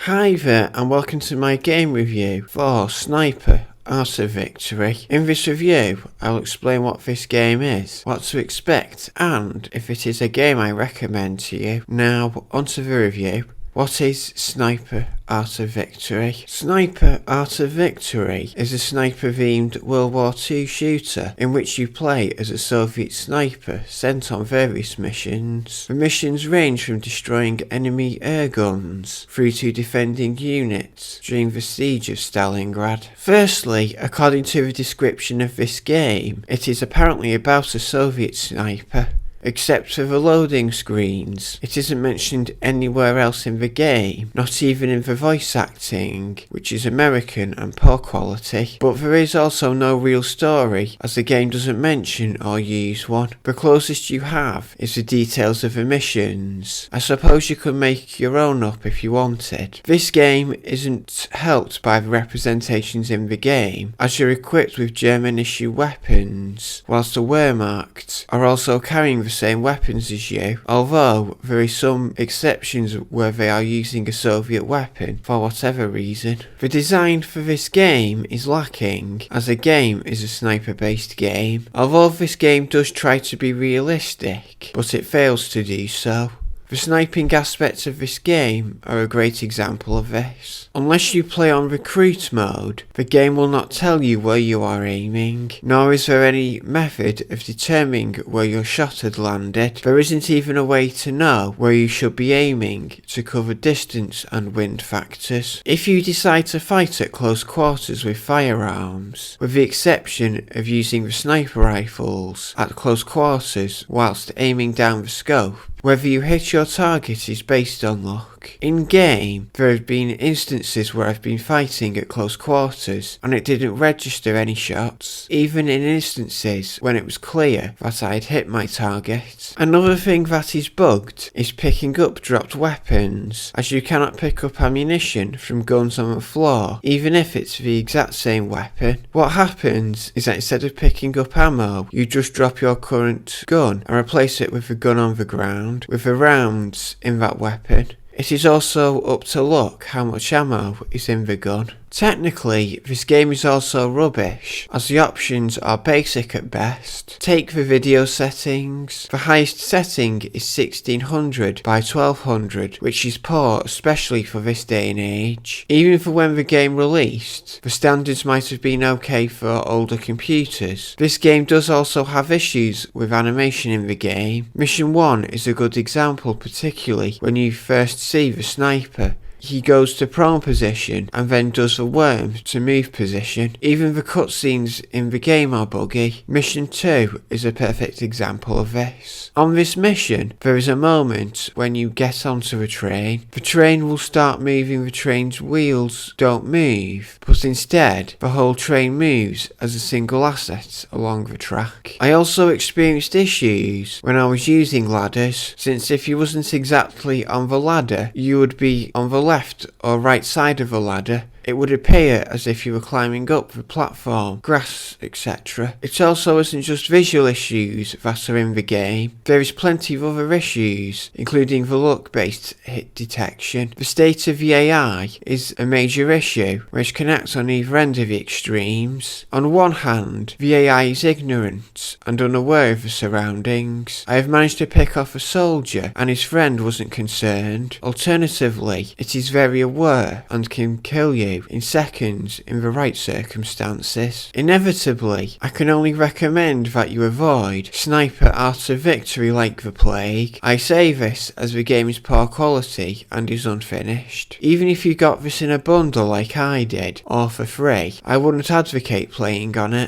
Hi there and welcome to my game review for Sniper Art of Victory. In this review, I'll explain what this game is, what to expect, and if it is a game I recommend to you. Now, onto the review. What is Sniper Art of Victory? Sniper Art of Victory is a sniper-themed World War II shooter in which you play as a Soviet sniper sent on various missions. The missions range from destroying enemy air guns through to defending units during the siege of Stalingrad. Firstly, according to the description of this game, it is apparently about a Soviet sniper. Except for the loading screens, it isn't mentioned anywhere else in the game, not even in the voice acting, which is American and poor quality. But there is also no real story, as the game doesn't mention or use one. The closest you have is the details of the missions. I suppose you could make your own up if you wanted. This game isn't helped by the representations in the game, as you're equipped with German issue weapons, whilst the Wehrmacht are also carrying the same weapons as you, although there is some exceptions where they are using a Soviet weapon for whatever reason. The design for this game is lacking, as the game is a sniper based game, although this game does try to be realistic, but it fails to do so. The sniping aspects of this game are a great example of this. Unless you play on recruit mode, the game will not tell you where you are aiming, nor is there any method of determining where your shot had landed. There isn't even a way to know where you should be aiming to cover distance and wind factors. If you decide to fight at close quarters with firearms, with the exception of using the sniper rifles at close quarters whilst aiming down the scope, whether you hit your target is based on luck. In game, there have been instances where I've been fighting at close quarters and it didn't register any shots, even in instances when it was clear that I had hit my target. Another thing that is bugged is picking up dropped weapons, as you cannot pick up ammunition from guns on the floor, even if it's the exact same weapon. What happens is that instead of picking up ammo, you just drop your current gun and replace it with the gun on the ground, with the rounds in that weapon. It is also up to luck how much ammo is in the gun. Technically, this game is also rubbish, as the options are basic at best. Take the video settings. The highest setting is 1600 by 1200, which is poor especially for this day and age. Even for when the game released, the standards might have been okay for older computers. This game does also have issues with animation in the game. Mission 1 is a good example, particularly when you first see the sniper. He goes to prone position and then does the worm to move position. Even the cutscenes in the game are buggy. Mission 2 is a perfect example of this. On this mission, there is a moment when you get onto a train. The train will start moving, the train's wheels don't move, but instead the whole train moves as a single asset along the track. I also experienced issues when I was using ladders, since if you wasn't exactly on the ladder, you would be on the left or right side of the ladder. It would appear as if you were climbing up the platform, grass, etc. It also isn't just visual issues that are in the game. There is plenty of other issues, including the luck-based hit detection. The state of the AI is a major issue, which can act on either end of the extremes. On one hand, the AI is ignorant and unaware of the surroundings. I have managed to pick off a soldier and his friend wasn't concerned. Alternatively, it is very aware and can kill you in seconds in the right circumstances. Inevitably, I can only recommend that you avoid Sniper Art of Victory like the plague. I say this as the game is poor quality and is unfinished. Even if you got this in a bundle like I did, or for free, I wouldn't advocate playing on it.